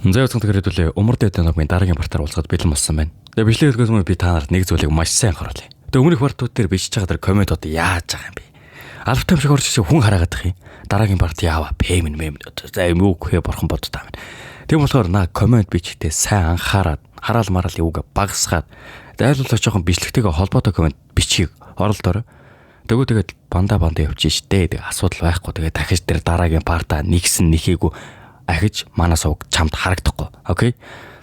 За үзэн тэгэхээр умар дэвтэ номын дараагийн партаар уулзаад бэлэн болсон байна. Тэгээ бичлэг өгөхөөс өмнө би та нарт нэг зүйлийг маш сайн харуулъя. Тэгээ өмнөх партууд дээр бичиж байгаа комментууд яаж байгаа юм бэ? Албатай юм шиг орж ирсэн хүн хараагаад их юм. Дараагийн парт яава пэймэн за юм уу хөө борхон бодтаа байна. Тийм болохоор коммент бичгтээ сайн анхаарад хараал мараал юуг багасгаад дайлуулж жоохон бичлэгтэйгээ холбоотой коммент бичгийг оролдоорой. Тэгээд банда явчих штэ. Тэгээ асуудал байхгүй. Тэгээ дахиж тэр дараагийн партаа нэгсэн нэхээгүй ахиж манаас уг чамд харагдахгүй. Окей.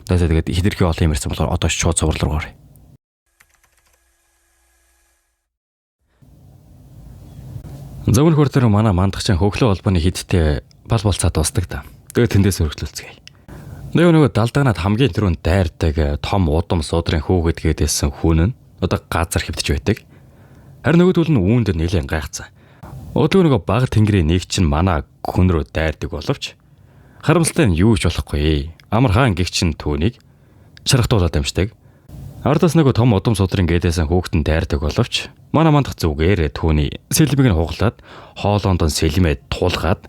Тэгээд хидэрхий олон юм ярьсан болохоор одоо шууд цуврал руу оръё. За өнөх хүртэл манай мандагчаа хөглөө холбооны хидтэй бал болцаа дуустдаг та. Тэгээд тэндээс өргөжлүүлцгээе. Нөгөө далдагнаад хамгийн түрүүнд дайрдаг том удам суудрын хүүхэд гэдээсэн хүн нь одоо газар хөвтөж байдаг. Харин нөгөөдөл нь үүнд нэлээд гайхацсан. Нөгөө баг тэнгэрийн нэг чинь манай хүн рүү дайрдаг боловч харамсалтай нь юу ч болохгүй. Амар хаан гихчин түүнийг шаргатуулаад амждаг. Ардаас нөгөө том удам судрын гэдээсэн хүүхдэн дайрдаг боловч манай мандах зүгээр түүний сэлмийг нь хуглаад хоолоонд нь сэлмээ туулгаад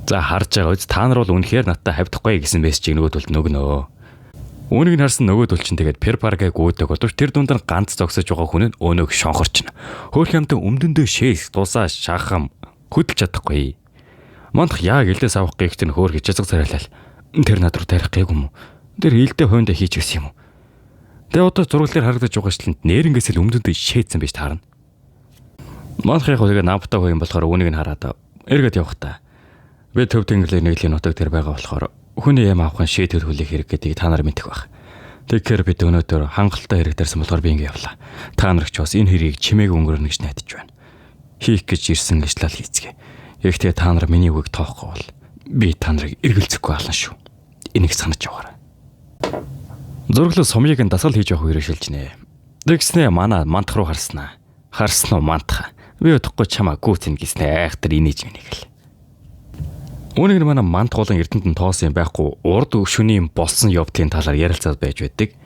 за харж байгаа үз та нар бол үнэхээр надтай хавдахгүй гэсэн мессежийг нөгөөдөлд нөгнөө. Үүнийг харсан нөгөөдөл чинь тэгээд перпаргаг гүйдэг боловч тэр дунд нь ганц зогсож байгаа хүн нь өөнөг шонхорчно. Хөөх юмтай өмдөндөө шээс дусаа шахам хөдөлж чадахгүй. Мандах яг элдээс авах гэхт нь хөөр хичээсэг царайлал. Тэр над руу тарих гээгүй юм уу? Тэр ээлдээ хойндоо хийж гисэн юм уу? Тэгээ одоо зураглаар харагдаж байгаа шлэнд нэрнгээс л өмдөндөө шээдсэн байж таарна. Мандах яг үгээ намтай хөө юм болохоор үүнийг нь хараад эргээд явах та. Би төв тэнгэрлэг нэглийн нутаг дээр байгаа болохоор хүний яам авахын шийдэл хүлээх хэрэг гэдгийг та нар мэдэх байх. Тэгэхээр бид өнөөдөр хангалттай хэрэг дээрсэн болохоор би ингэ явлаа. Та нар ч бас энэ хэргийг чимээг өнгөрнө гэж найдаж байна. Хийх гэж ирсэн ажлаа хийцгээе. Гэхдээ та нар миний үгийг тоохгүй бол би та нарыг эргэлзэхгүй ална шүү. Энийг санаж яваарай. Зурглал сумыг нь дасгал хийж явах үеэр шилжнэ. Тэгснэ манай мантах руу харснаа. Харсан уу мантах. Би удахгүй чамаа гүйтэн гэснэ айхтар инээж минийг л. Үүнийг манай мантах болон эрдэнэт нь тоосон юм байхгүй урд өвшөний болсон явдлын талаар ярилцаад байж байдаг.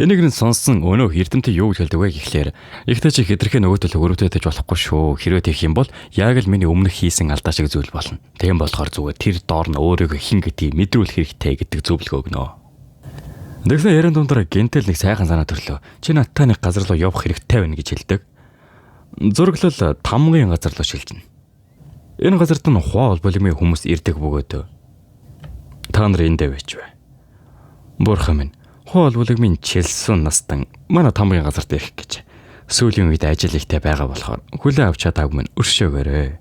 Энийг нь сонсон өнөөх эрдэмтэн юу гэж хэлдэг вэ гэхлээр ихтэй чи хитрхээ нөгөөдөл өрөвдөж болохгүй шүү. Хэрвээ тэгэх юм бол яг л миний өмнөх хийсэн алдаа шиг зүйл болно. Тийм болохоор зүгээр тэр доор нь өөрийгөө хин гэдгийг мэдрүүлэх хэрэгтэй гэдэг зөвлөгөө өгнө. Тэгсэн яран дундаа гентэл нэг сайхан санаа төрлөө. Чи надтай нэг газар руу явах хэрэгтэй байна гэж хэлдэг. Зураглал тамгын газар руу шилжинэ. Энэ газарт нь хуу холбоомын хүмүүс ирдэг бөгөөд та нар эндээ байж бай. Бурхан минь хуу холбоомын чилсэн настан манай тамгын газарт ирэх гэж сүүлийн үед ажил ихтэй байгаа болохоор хүлээ авч чадаагүй минь өршөөгөөрэй.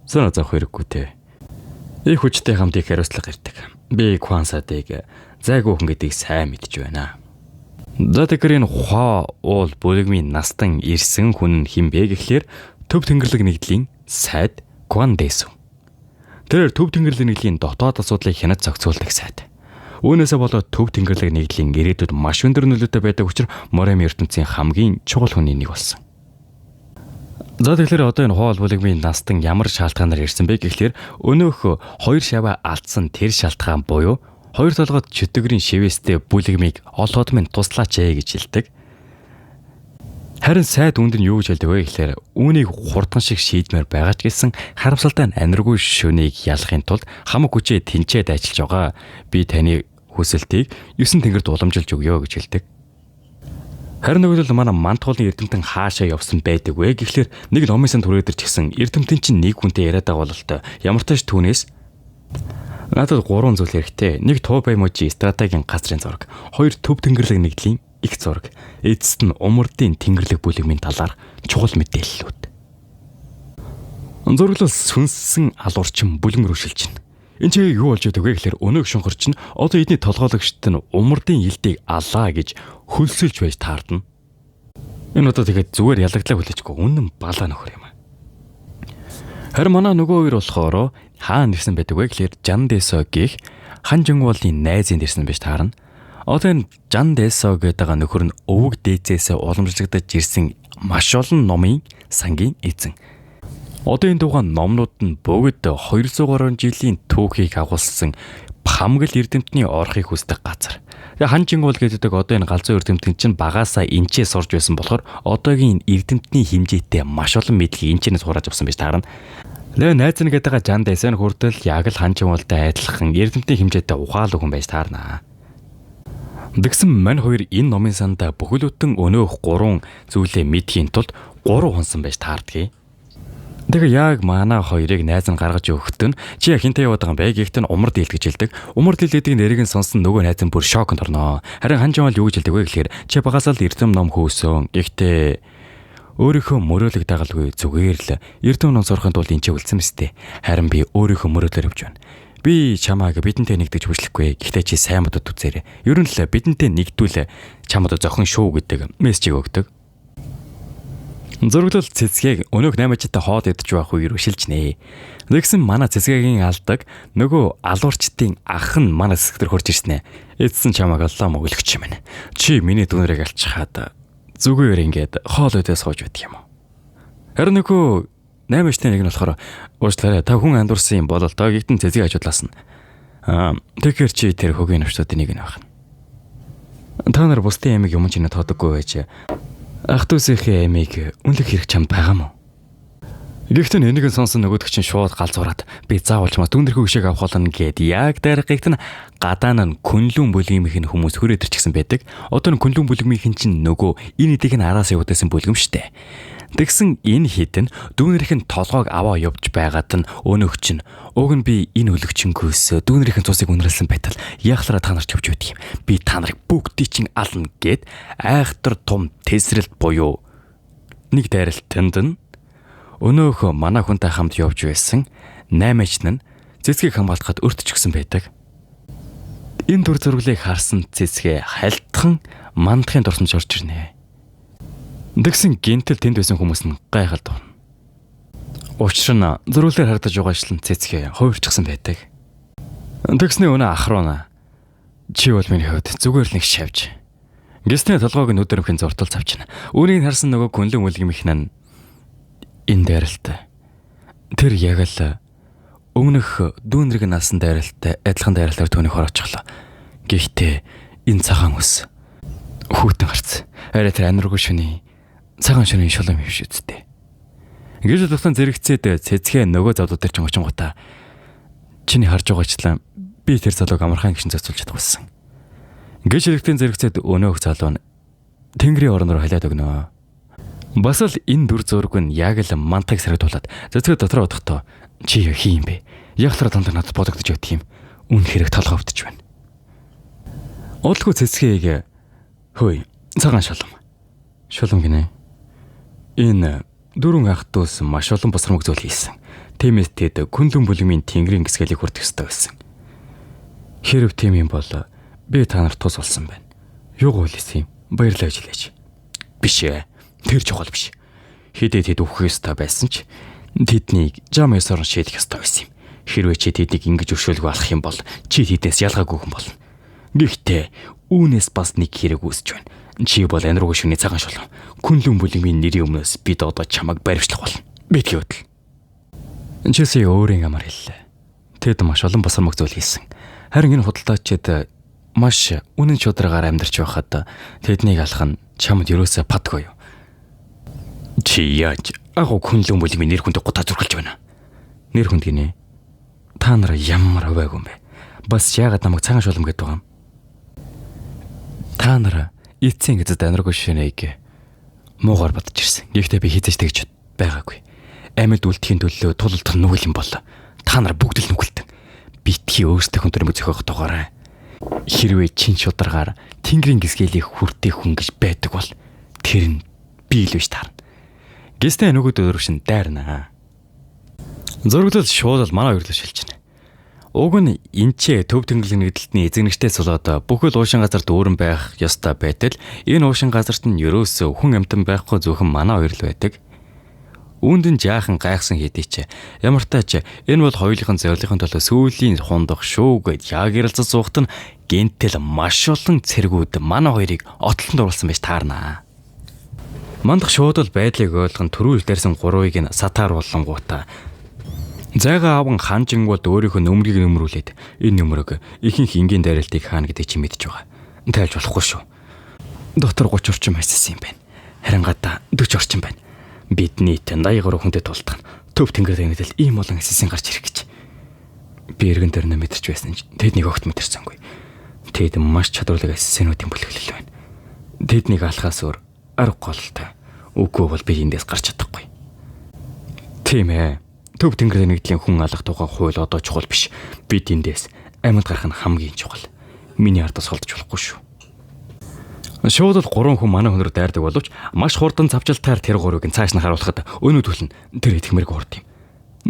Санаа зовх хэрэггүй те. Их хүчтэй хамт их хариуцлага ирдэг. Би Квансадыг зайгүй хүн гэдгийг сайн мэдж байна. За тэгэхээр энэ хуу холбоомын настан ирсэн хүн хэн бэ гэхлээр төв тэнгэрлэг нэгдлийн сайд Квандэсү. Тэр төв тэнгэрлэг нэгдлийн дотоод асуудлыг хянаж зохицуулдаг сайд. Үүнээсээ болоод төв тэнгэрлэг нэгдлийн ирээдүйд маш өндөр нөлөөтэй байдаг учраас Морем ертөнцийн хамгийн чухал хүний нэг болсон. За тэгэхээр одоо энэ хуу холбоомын настан ямар шалтгаанаар ирсэн бэ гэхлээр өнөөх хоёр шаваа алдсан тэр шалтгаан буюу хоёр толгойд чөтгөрийн шивэстэй бүлэгмийг олоход минь туслаач гэж хэлдэг. Харин сайд үнд нь юу гэж хэлдэг вэ гэхлээр үүнийг хурдан шиг шийдмээр байгаа ч гэсэн харамсалтай нь аниргүй шөнийг ялахын тулд хамаг хүчээ тэнцээд ажиллаж байгаа. Би таны хүсэлтийг 9 тэнгэрт уламжилж өгье гэж хэлдэг. Харин нөгөөдөл манай мантуулын эрдэмтэн хаашаа явсан байдаг вэ гэхлээр нэг номын түрээдэр ч гэсэн эрдэмтэн чинь нэг хүнтэй яриад байгаа бололтой. Ямар ч тааш түүнээс надад 3 зүйл хэрэгтэй. Нэг туу баймужи стратегийн газрын зураг, 2 төв тэнгэрлэг нэгдлийн их зураг, эцэст нь умардын тэнгэрлэг бүлэгмийн талаар чухал мэдээллүүд. Зураглал сүнсэн алуурчин бүлэм рүү шилжинэ. Энэ ч юу болж байгаа вэ гэхээр өнөөх шонхорч нь одоо эдний толгойлогчт нь умардын илдийг алаа гэж хөлсөлж байж таардна. Энэ одоо тэгээд зүгээр ялагдлаа хүлээжгүй үнэн балаа нөхөр юм аа. Харин манай нөгөө хоёр болохоор хаан нэрсэн байдаг вэ гэхээр Жандесо гэх хан жингуулын найзын нэрсэн байж таарна. Одоо энэ Жандесо гэдэг нөхөр нь өвөг дээдсээс уламжлагдаж ирсэн маш олон номын сангийн эзэн. Одоо энэ дугаан номнууд нь бүгд 200 гаруй жилийн түүхийг агуулсан хамгал эрдэмтний орохыг хүсдэг газар. Тэгээ хан жингуул гэдэг одоо энэ галзуу эрдэмтэн чинь багаасаа энчээ сурж байсан болохоор одоогийн эрдэмтний хэмжээтэй маш олон мэдлэгийг энчээс хурааж авсан байж таарна. Лэ найз нэгэдэга жан дэсэн хүртэл яг л ханчин уултай адилхан эрдэмтний хэмжээтэй ухаалаг хүн байж таарнаа. Дэгсэн мань хоёр энэ номын санда бүхэлдэн өнөөх 3 зүйлээ мэдхийн тулд 3 хонсон байж таардгийг. Тэгээ яг манай хоёрыг найз нь гаргаж өгөхтөн чи хинтээ яваад байгаа юм бэ гэхдээ умар дийлд гэж хэлдэг. Умар дийлдгийг нэрийг нь сонсон нөгөө найз нь бүр шоконд орноо. Харин ханчин бол юу гэж хэлдэг вэ гэхээр чи багасаа л эрдэм ном хөөсөн. Гэхдээ өөрийнхөө мөрөөлөг дагалгүй зүгээр л эрдэм ном сурахын тулд энэ ч үлдсэн мэт. Харин би өөрийнхөө мөрөөлөөр явж байна. Би чамааг бидэнтэй нэгдэж хүчлэхгүй. Гэхдээ чи сайн модод үзээрэй. Ер нь л бидэнтэй нэгдвэл чамд зохин шүү гэдэг мессежийг өгдөг. Зураглал цэцгийг өнөөх 8-тай хоод идэж байх үеэр шилж нэ. Нэгсэн манай цэцгийн алдаг нөгөө алуурчдын ах нь манай цэцгтэр хурж ирсэн ээ. Эдсэн чамааг аллаа мөглөгч юм байна. Чи миний дүүнэрийг алчхаад зүгээр ингээд хоол өдөө сууж байдаг юм уу? Харин нөгөө 8-тай нэг нь болохоор уучлаарай та хүн андуурсан юм бол та гихтэн цэцгийг ажиглаасан. Тэгэхээр чи тэр хөгийн навчдын нэг нь байх. Та нар бусдын ямиг юм чинь тоодоггүй байж ах トゥ усийнхээ ямиг үнэлэх хэрэг чамд байгаа мó? Гэхдээ энийг сонсон нөгөөдөг чинь шууд галзуураад би заавалч маа түндэрхүү гişээг авах болно гэд яг дараагт нь гадаа нь күнлүүн бүлгэмийнх нь хүмүүс хүрээд ирчихсэн байдаг. Одоо нь күнлүүн бүлгэмийнх нь чинь нөгөө энэ эдийг нь араас явуулсан бүлгэм штэ. Тэгсэн энэ хитэн дүүнэрийнх нь толгойг аваа явж байгаад нь өнөөх чинь уг нь би энэ өлөгчөнгөөс дүүнэрийнх нь цусыг үнэрлсэн байтал яахлаараа та нарч явж байдаг юм. Би та нарыг бүгдийг чинь ална гэд айхтар том тесрэлт буюу нэг дайралтанд нь өнөөх манай хүнтэй хамт явж байсан 8-ч нь цэцгийг хамгаалахад өртчихсэн байдаг. Энэ төр зурглыг харсан цэцгээ хальтхан мандахын дурсамж орж ирнэ. Тэгсэн гинтэл тэнд байсан хүмүүс нь гайхалд орно. Учир нь зурглаар харагдаж байгаачлан цэцгээ хувирчихсан байдаг. Тэгсний өнөө ах рууна. Чи бол миний хувьд зүгээр л нэг шавж. Гисний толгойг нүдэрмхэн зуртал завчна. Үүнийг харсан нөгөө күнлэн үлгэмийнх нь энэ дайралтай. Тэр яг л өмнөх дүүнрэг наасан дайралтай адилхан дайралтаар түүнийг хороочихлоо. Гэхдээ энэ цагаан ус хүүтэн гарц. Арай тэр аниргүй шүний цагаан шөнийн шулуун юм шиг үсттэй. Гэж туссан зэрэгцээд цэцгээ нөгөө завдууд дээр чинь очингуудаа чиний харж байгаачлаа би тэр залууг амархан гişэн зөцүүлж чадсан. Гэж хэрэгтэн зэрэгцээд өнөөх залуу нь тэнгэрийн орноор халиад өгнө. Бас л энэ дүр зураг нь яг л мантайг саргадуулаад цэцгээ дотроо одохдоо чи хий юм бэ? Яхлаар дандаа надад бодогдож байдаг юм. Үн хэрэг толгой өвдөж байна. Удалгүй цэцгийг хөөе цагаан шулуун. Шулуун гинэ. Энэ дөрвөн ах トゥ ус маш олон босромог зүйл хийсэн. Тиймээс тэд күнлэн бүлгмийн тэнгэрийн гисгэлийг хүртэх ёстой байсан. Хэрв тийм юм бол би та нарт тус болсон байна. Юу гуйлсан юм? Баярлалаа жилээч. Биш ээ. Тэр чухал биш. Хэдээ тэд өвхөх ёстой байсан ч тэднийг жам ёсоор шийдэх ёстой байсан юм. Хэрвээ чи тэднийг ингэж өршөөлгүй алах юм бол чи тэднээс ялгаагүй хүн болно. Гэхдээ үүнээс бас нэг хэрэг үүсэж байна. Чи бол анируугүй шүний цагаан шулуун. Күнлэн бүлгмийн нэрийн өмнөөс бид одоо чамайг баривчлах болно. Бид гэвэл. Чиси өөрийн амар хэллээ. Тэд маш олон босромог зүйл хийсэн. Харин энэ худалдаачид маш үнэн шударгаар амьдарч байхад тэднийг алах нь чамд ерөөсөө падгүй юу? Чи яаж агуу күнлэн бүлгмийн нэр хүнд гутаа зургалж байна? Нэр хүнд гинэ. Та нар ямар хуваагүй юм бэ? Бас яагаад намайг цагаан шулуун гэдэг байгаа юм? Та нар эцсийн гэзэд аниргүй шинэйг муугаар бодож ирсэн. Гэхдээ би хизэж тэгж байгаагүй. Амьд үлдэхийн төлөө тулалдах нүгэл юм бол та нар бүгд л нүгэлтэн. Битгий өөрсдөө өндөр зөхөх дугаарай. Хэрвээ чин шударгаар тэнгэрийн гисгэлийг хүртэх хүн гэж байдаг бол тэр нь би л биш таарна. Гэстэй нөгөөд өрөвшин дайрнаа. Зураглал шууд л манай хоёрлоо шилжинэ. Уг нь энчээ төв тэнгэрлэг нэгдэлтний эзэгнэгчтэй сулаад бүхэл уушин газарт өөрөн байх ёстой байтал энэ уушин газарт нь ерөөсөө хүн амтан байхгүй зөвхөн манай хоёр л байдаг. Үүнд нь жаахан гайхсан хэдий ч ямар тач энэ бол хоёулынхын зорилгын төлөө сүүлийн хундах шүү гэд яг ярилцаж суухт нь гинтэл маш олон цэргүүд манай хоёрыг отлонд оруулсан байж таарнаа. Мандах шууд л байдлыг ойлгон төрүүл дээрсэн гурвыг нь сатаар болонгуудаа зайгаа аван ханжингууд өөрийнхөө нөмрийг нөмрүүлээд энэ нөмрөг ихэнх энгийн дайралтыг хаана гэдэг чи мэдж байгаа. Тайлж болохгүй шүү. Дотор 30 орчим хайссан юм байна. Харин гадаа 40 орчим байна. Бид нийт 83 хүнтэй тултах Төв тэнгэр дэгнэдэл ийм олон эсэсийн гарч ирэх гэж. Би эргэн дөрнө мэдэрч байсан ч тэднийг огт мэдэрсэнгүй. Тэд маш чадварлаг эсэсэнүүдийн бүлэглэл байна. Тэднийг алхаас өөр арга голтой. Үгүй бол би эндээс гарч чадахгүй. Тийм ээ. Төв тэнгэр дэгнэдлийн хүн алах тухай хууль одоо чухал биш. Бид эндээс амьд гарах нь хамгийн чухал. Миний ардаас холдож болохгүй шүү. Шууд л 3 хүн манай хүн рүү дайрдаг боловч маш хурдан цавчилтаар тэр гурвыг цааш нь харуулхад өнөө төлн тэр итгэмэрг урд юм.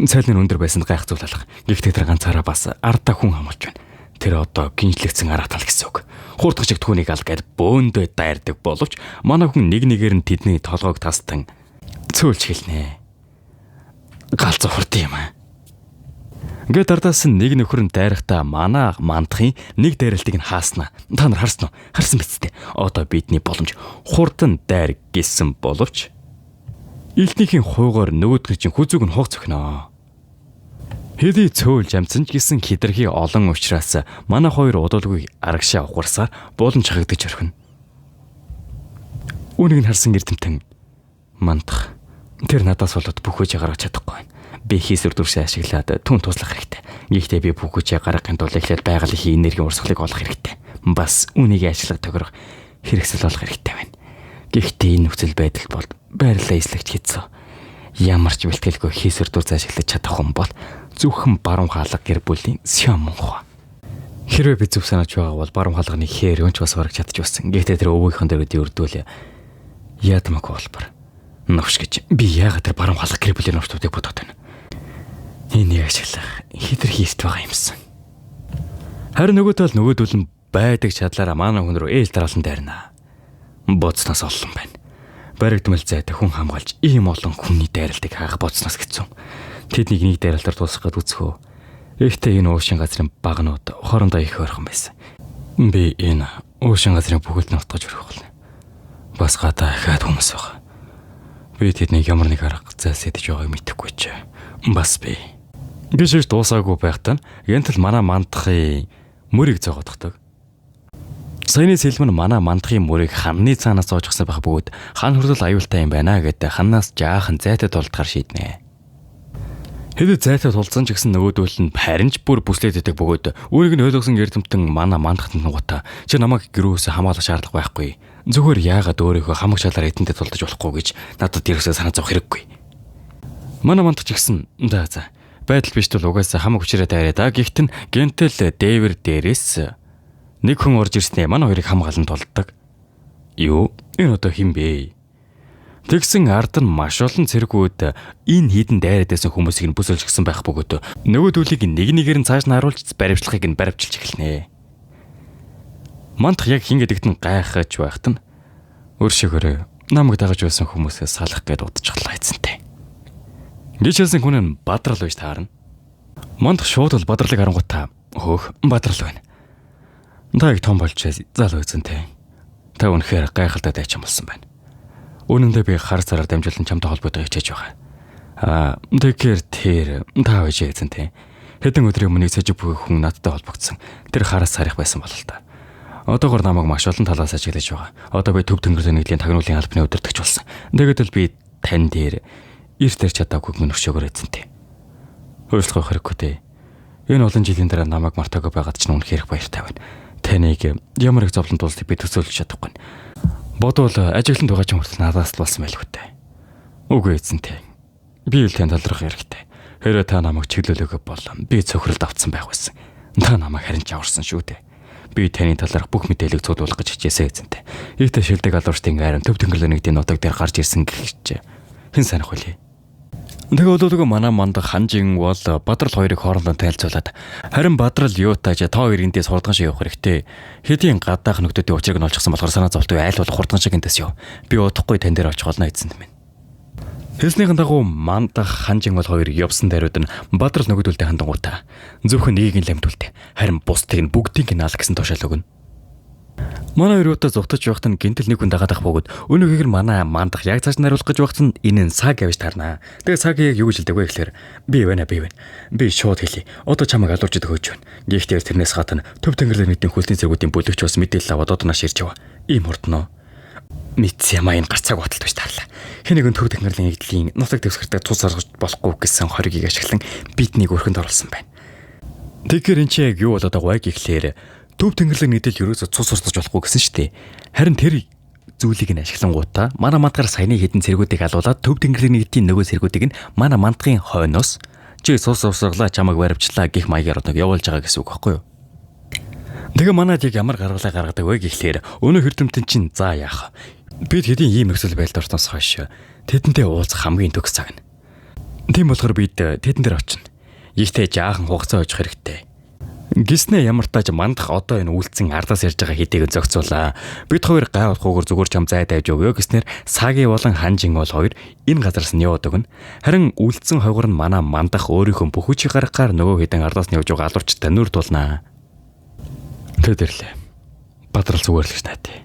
Цайлын өндөр байсанд гайх зүйл алга. Гэхдээ тэр ганцаараа бас ардаа хүн хамгаалж байна. Тэр одоо гинжлэгцэн арга тал гэсэн үг. Хурдгаж түүнийг алгаад бөөндөө дайрдаг боловч манай хүн нэг нэгээр нь тэдний толгойг тастан цөөлж хэлнэ. Галзуу хурд юм аа. Ингээд ардаас нэг нөхөр нь дайрахтаа манай мандахын нэг дайралтыг нь хааснаа. Та нар харсан уу? Харсан биз дээ. Одоо бидний боломж хурдан дайр гэсэн боловч элтнийхийн хуугаар нөгөөдгөө чинь хүзүүг нь хугц өгнө. Хэдий цөөлж амцсан ч гэсэн хидэрхий олон учраас манай хоёр удалгүй арагшаа ухарсаар боломж хагагдаж орхино. Үүнийг нь харсан эрдэмтэн мандах. Тэр надаас болоод бүх үжийг гаргаж чадахгүй байна. Би хийсвэр дүрсээ ашиглаад түн туслах хэрэгтэй. Гэхдээ би бүх үжийг гаргахын тулд эхлээд байгалийн энергийн урсгалыг олох хэрэгтэй. Бас үнийг ажиллах тохирох хэрэгсэл болох хэрэгтэй байна. Гэхдээ энэ нөхцөл байдал бол байрлалаа эслэгч хийцээ. Ямар ч бэлтгэлгүй хийсвэр дүрс ашиглаж чадах хүн бол зөвхөн баруун хаалга гэр бүлийн Сян Мунхва. Хэрвээ би зөв санаж байгаа бол баруун хаалганы хээр өнч бас бараг чадж байсан. Гэхдээ тэр өвгийнхэн дээр өрдвөл яадмаг болбор. Навш гэж би яагаад тэр баруун хаалга гэр бүлийн нуртуудыг бодоод байна. Энийг ашиглах хитрхи хийст байгаа юмсан. Харин нөгөө тал нөгөөдөл нь байдаг чадлаараа манай хүн рүү ээл дараалан дайрна. Боцноос олсон байна. Баригдмал зайтай хүн хамгаалж ийм олон хүний дайралтыг хаах боцноос гэсэн. Тэднийг нэг дайралтаар дуусгахад үцхөө. Ихтэй энэ уушин газрын багнууд хоорондоо их ойрхон байсан. Би энэ уушин газрын бүгд нутгаж өрөх болно. Бас гадаа ихээд хүмүүс байгаа. Би тэднийг ямар нэг арга зайлсхийдэж байгааг мэдэхгүй ч. Бас би гişж дуусаагүй байхдаа янтал манай мандахын мөрийг зогоодохдаг. Саяны сэлмэн манай мандахын мөрийг ханны цаанаас зоожгсан байх бөгөөд хан хүртэл аюултай юм байна гэдэг ханаас жаахан зайтай тулдгаар шийднэ. Хэдий зайтай тулдсан ч гэсэн нөгөөдөл нь харин ч бүр бүслээд идэг бөгөөд өөрийг нь ойлгосон эрдэмтэн манай мандахт нугата чи намайг гэрөөс хамгаалах шаардлага байхгүй. Зүгээр яагаад өөрийнхөө хамаг шалаар эдэндээ тулдаж болохгүй гэж надад ерөөсөө санаа зовх хэрэггүй. Манай мандах ч гэсэн за байдал биш тул угаасаа хамаг хүчрээ дайраа да. Гэхдээ гентэл дээвэр дээрээс нэг хүн орж ирснээр манай хоёрыг хамгаалан тулддаг. Юу? Энэ одоо хэн бэ? Тэгсэн ард нь маш олон цэргүүд энэ хідэн дайраад байсан хүмүүсийг нь бүсэлж гисэн байх бөгөөд нөгөөдөлийг нэг нэгээр нь цааш нь харуулж баривчлахыг нь баривчилж эхэлнэ. Мандах яг хин гэдэгт нь гайхаж байхад нь өөршөөрөө намайг дагаж байсан хүмүүсээс салах гээд удажглаа эцэнтэй. Гişэлсэн хүн нь бадрал байж таарна. Мандах шууд л бадралыг харангуйтаа хөөх бадрал байна. Та их том болж залуу эзэнтэй. Та үнэхээр гайхалтай дайчин болсон байна. Үнэндээ би хар цараар дамжуулан чамтай холбоотой хичээж байгаа. Тэгэхээр тэр та байж эзэнтэй. Хэдэн өдрийн өмнө сэжиг бүх хүн надтай холбогдсон. Тэр хараас сарих байсан бол л та. Одоогор намайг маш олон талаас ажиглаж байгаа. Одоо би төв тэнгэрийн нэгдлийн тагнуулын албаны удирдагч болсон. Тэгээд л би тань дээр эрт тарч чадаагүй минь өшөөгөр эзэнтэй. Өөрчлөх хэрэггүй дээ. Энэ олон жилийн дараа намайг мартаагүй байгаад ч үнэхээр баяртай байна. Таныг ямар их зовлон тулсыг би төсөөлж чадахгүй. Бодвол ажигланд байгаа ч хүртэл надаас л болсон байлгүй дээ. Үгүй эзэнтэй. Би л тань талрах хэрэгтэй. Хэрвээ та намайг чиглүүлээгүй бол би цөхрөлд автсан байх байсан. Та намайг харин ч аварсан шүү дээ. Би таны талаарх бүх мэдээллийг цуглуулах гэж хичээсэн эзэнтэй. Ийхтэй шилдэг алуурчдын айран төв тэнгэрийн нэгдийн нутаг дээр гарч ирсэн гэж хэн санах вэ? Тэгвэл манай мандах ханжин бол Бадрал хоёрыг хоорондоо танилцуулаад харин Бадрал юутаж та хоёр эндээс хурдхан шиг явах хэрэгтэй. Хэдийн гадаах нөхдүүдийн учрыг нь олчихсан болохоор санаа зовтгүй айл болох хурдхан шиг эндээс яв. Би удахгүй тань дээр очих болно эзэнд минь. Хэлснийхэн дагуу мандах ханжин бол хоёр явсан даруйд нь Бадрал нөхдөлдөө хандангуудаа зөвхөн нэгийг нь ламдуултыг харин бусдыг нь бүгдийг нь аль гэсэн тушаал өгнө. Манай өрөөдөө зугтаж явахт нь гинтэл нэг хүн дагаад ах бөгөөд өнөөгөр манай мандах яг цааш наруулах гэж явахт нь энэ нь саг явж таарнаа. Тэгээ саг яг юу гэж хэлдэг вэ гэхээр би байна. Би шууд хэлье. Одоо чамайг алуурч өгөөж байна. Гэхдээ тэрнээс гадна төв тэнгэрийн нэгдийн хөлтийн зэргүүдийн бүлэгч бас мэдээлэл аваад одоо нааш ирж яваа. Ийм хурдноо. Мэдс ямаа энэ гарцааг баталт биш таарлаа. Хэн нэгэн төв технологийн нэгдлийн нутаг дэвсгэртээ цус оргож болохгүй гэсэн хоргийг ашиглан биднийг өрхөнд оруулсан байна. Тэгэхээр энэ чи яг юу болоод байгаа вэ гэхлээр төв технологийн нэгдэл ерөөсө цус орсож болохгүй гэсэн шүү дээ. Харин тэр зүйлийг нь ашиглангуудаа манай мандгаар саяны хэдэн цэргүүдийг алуулаад төв технологийн нэгдлийн нөгөө цэргүүдийг нь манай мандгийн хойноос чи цус урсгалаа чамайг баривчлаа гэх маягаар одоо явуулж байгаа гэсэн үг байхгүй юу? Тэгээ манайд яг ямар гаргалаа гаргадаг вэ гэхлээр өнөө хэрдэмтэн чинь за яах. Бид хэдийн ийм өсөл байлд ортоос хойш тэдэнтэй уулзах хамгийн төгс цаг нь. Тийм болохоор бид тэдэн дээр очино. Ихтэй жаахан хугацаа очих хэрэгтэй. Гиснэ ямар тааж мандах одоо энэ үйлцэн ардаас ярьж байгаа хэдийг зохицуулаа. Бид хоёр гай болохгүйгээр зүгээр ч ам зай давж өгөө гэснээр саагийн болон ханжин бол хоёр энэ газараас нь яваад өгнө. Харин үйлцэн хойгор нь манай мандах өөрийнхөө бүх хүчийг гаргахаар нөгөө хэдэн ардаас нь явж байгаа алуурчтай нүр тулнаа. Тэдэрлээ. Бадрал зүгээр л гэж найдаа.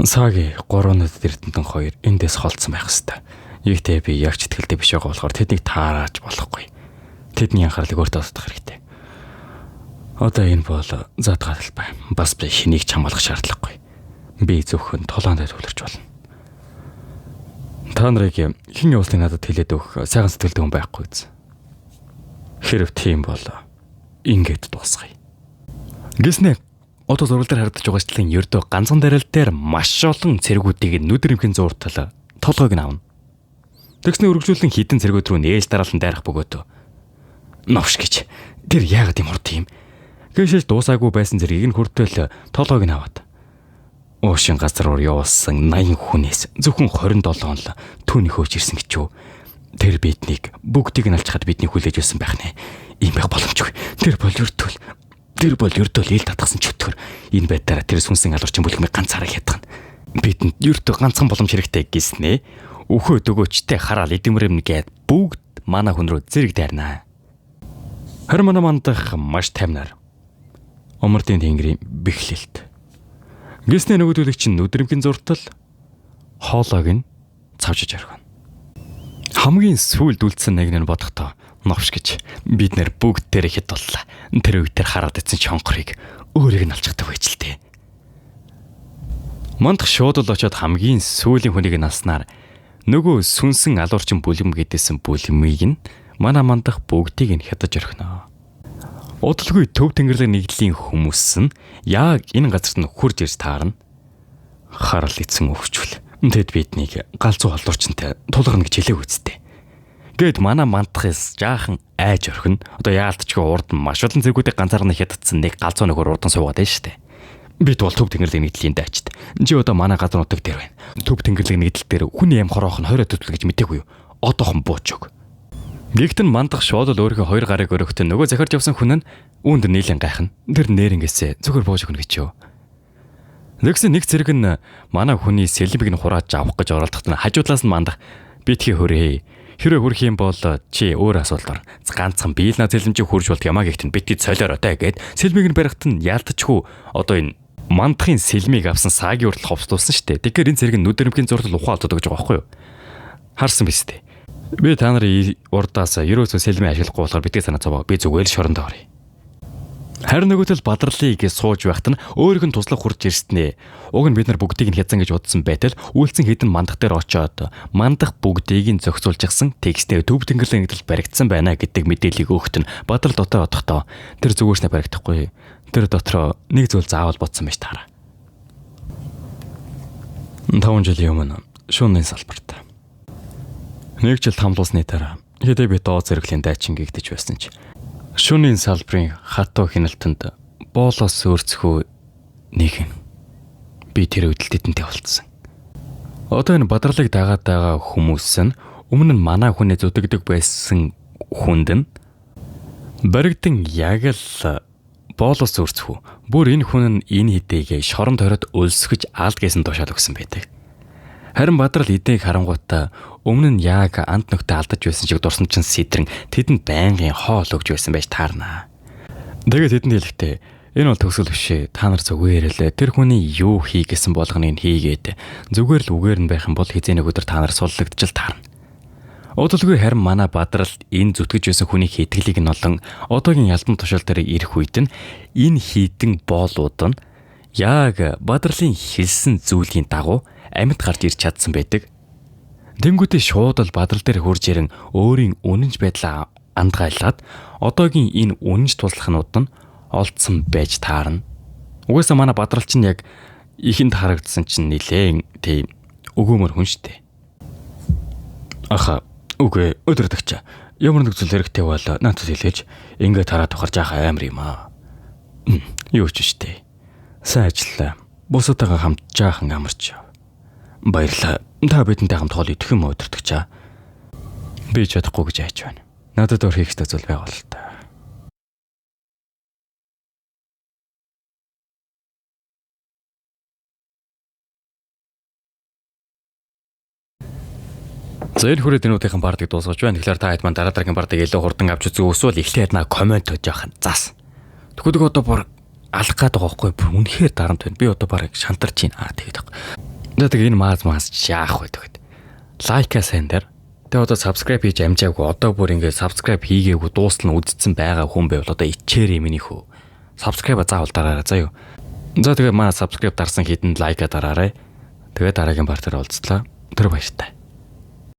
Саагийн 3 над эрдэнтэн хоёр эндээс холцсон байх хэвээр. Ийгтэй би яг ч итгэлтэй биш байгаа болохоор тэднийг таарааж болохгүй. Тэдний анхаарлыг өөртөө татах хэрэгтэй. Одоо энэ бол задгаалалбай. Бас би хэнийг ч хамгаалах шаардлагагүй. Би зөвхөн толоонд төвлөрч болно. Та нарыг хэн явуулсныг надад хэлээд өгөх сайхан сэтгэлтэй хүн байхгүй биз? Хэрв тийм бол ингээд дуусгая. Гиснэ одоо зураг дээр харагдаж байгаа ажлын ердөө ганцхан дарайл дээр маш олон цэргүүдийг нүдэр эмхэн зууртал толгойг нь авна. Тэгснэ өргөжүүлэн хідэн цэргүүд рүү нээж дараалан дайрах бөгөөд новш гэж тэр яагаад юм хурд юм? Гэвшил дуусаагүй байсан зэргийг нь хүртэл толгойг нь аваад уушин газар руу явуулсан 80 хүнээс зөвхөн 27 он л түүний хөөж ирсэн гэж юу? Тэр биднийг бүгдийг нь алж хад бидний хүлээж өгсөн байх нэ. Ийм байх боломжгүй. Тэр бол ердөө ил татгсан чөтгөр. Энэ байдлаараа тэр сүнсэн алуурчин бүлэгмийг ганцаараа хятгана. Бидэнд ердөө ганцхан боломж хэрэгтэй гэснэ. Өөхөө дөгөөчтэй хараал эдэмрэм гээд бүгд манай хүн рүү зэрэг дайрнаа. Харин манай мандах маш тайвнаар. Омрдын тэнгэрийн бэхлэлт. Гиснэ нөгөөдөлөг чинь нүдрэмгийн зуртал хоолойг нь цавжиж орхино. Хамгийн сүүлд үлдсэн нэг нь бодохдоо новш гэж бид нэр бүгд дээр хэд боллаа. Тэр үед тэр хараад идсэн чонхорыг өөрийг нь алчдаг байж л тээ. Мандах шууд л очиод хамгийн сүүлийн хүнийг наснаар нөгөө сүнсэн алуурчин бүлэм гэдээсэн бүлэмийг нь манай мандах бүгдийг нь хятаж орхино. Удалгүй төв тэнгэрлэг нэгдлийн хүмүүс нь яг энэ газарт нь хурж ирж таарна. Харал эцэн өвчвөл. Тэд биднийг галзуу халуурчинтай тулгарна гэж хэлээг үсттэй. Гэт манай мандахыс жаахан айж орхино. Одоо яалтчгүй урд нь маш олон зэргүүдийг ганцаараа хятадсан нэг галзуу нөхөр урдан суугаад байна штэ. Бид бол төв тэнгэрлэг нэгдлийн дайчд. Чи одоо манай газар нутаг дээр байна. Төв тэнгэрлэг нэгдэл дээр хүний аим хороох нь 20 төдөл гэж мэдээгүй юу? Одоохон бууч өг. Гэгтэн мандах шууд л өөрийнхөө хоёр гарыг өргөхтөн нөгөө захирч явсан хүн нь үүнд нийлэн гайхна. Тэр нэрнгээсээ зөвхөр бууж өгнө гэж юу. Нэгсэн нэг зэрэг нь манай хүний сэлбийг нь хурааж авах гэж оролдоход нь хажуудлаас нь мандах битгий хөрөө. Хэрэг хөрөх юм бол чи өөр асуулт бар. Ганцхан биел наа сэлэмжийг хурж болт ямаа гихтэн битгий цолиороо та гэд сэлбийг нь барихт нь яалтчгүй одоо энэ мандахын сэлмийг авсан саагийн уртл ховстуулсан штэ. Тэгэхээр энэ зэрэг нь нүдэрмхийн зуртал ухаан алдаад гэж байгаа байхгүй юу? Харсан биз дээ. Би та нарын урдаас ерөөсөө сэлмийн ашиглахгүй болохоор битгий санаа зовоо. Би зүгээр л шорондоо оръё. Харин нөгөөтөл бадралыг сууж байхад нь өөрийнх нь туслах хурж ирснэ. Уг нь бид нар бүгдийг нь хязсан гэж бодсон байтал үйлцэн хэдэн мандах дээр очиод мандах бүгдийг нь зохицуулчихсан текстээ төв тэнгэрлэг нэгдэл баригдсан байна гэдэг мэдээллийг өгөхт нь бадрал дотор одохдоо тэр зүгээрснэ баригдахгүй. Тэр дотроо нэг зүйл заавал бодсон байж таараа. 5 жилийн өмнө шөнийн салбарт нэг жил хамлуулсны дараа хэдий би доо зэрэглийн дайчин гэгдэж байсан ч шөнийн салбарын хатуу хяналтанд боолоос өөрцөхөө нэгэн би тэр үед л тэдэнтэй болцсон. Одоо энэ бадралыг дагаад байгаа хүмүүс нь өмнө нь манай хүнээ зүтгэдэг байсан хүнд нь баригдан яг л боолоос өөрцөхөө бүр энэ хүн нь энэ хэдийг шорон тойроод өлсгөж алд гэсэн тушаал өгсөн байдаг. Харин бадрал эдийг харангуйтаа өмнө нь яг анд нөхдөд алдаж байсан шиг дурсам чин сэтрэн тэдэнд байнгын хоол өгж байсан байж таарна. Тэгээд тэдэнд хэлэхдээ энэ бол төгсгөл бишээ. Та нар зүгээр л тэр хүний юу хий гэсэн болгоныг хийгээд зүгээр л үгээр нь байх юм бол хизээ нэг өдөр та нар суллагдчихл таарна. Удалгүй харин манай бадрал энэ зүтгэж байсан хүний хэтгэлийг нь олон одоогийн ялбан тушаал дээр ирэх үед нь энэ хийдэн боолууд нь Яг Бадралын хэлсэн зүйлийн дагуу амьд гарч ирч чадсан байдаг. Тэнгүүтээ шууд л Бадрал дээр хурж ирэн өөрийн үнэнч байдлаа андгаалаад одоогийн энэ үнэнч туслахнууд нь олдсон байж таарна. Угаасаа манай Бадрал чинь яг ихэнд харагдсан чинь нилээн тийм өгөөмөр хүн штэ. Аха үгүй өдөртөгч. Ямар нэг зүйл хэрэгтэй бол надад хэлээж ингээд хараад ухарж яхаа амар юм аа. Юу ч штэ. Сайн ажиллаа. Бусадтайгаа хамт жаахан амарч. Баярлалаа. Та бидэнтэй хамт хоол идэх юм өдөртөгч. Би ч чадахгүй гэж айж байна. Надад өөр хийх ёстой зүйл байгаа л та. Зөв хүрээд энүүдийн бардыг дуусгаж байна. Тэгэхээр та хэд маань дараа дараагийн бардыг илүү хурдан авч үзэх өсвөл эхлээд комент өгж яах нь зас. Тэгвэл одоо бүр алах гээд байгаа байхгүй бүр үнэхээр дарамт байна. Би одоо барыг шантарч байна. Тэгээд баг. Тэгээ энэ маас яах вэ тэгэхэд. Лайка сайн дээр. Тэгээ одоо subscribe хийж амжаагүй. Одоо бүр ингээд subscribe хийгээгүй дуустал нь үдцсэн байгаа хүн байвал одоо ичээрээ миний хөө. Subscribe заавал дараарай заа юу. За тэгээ манай subscribe дарсан хэдэнд лайка дараарай. Тэгээ дараагийн бартаар уулзлаа. Тэр баяртай.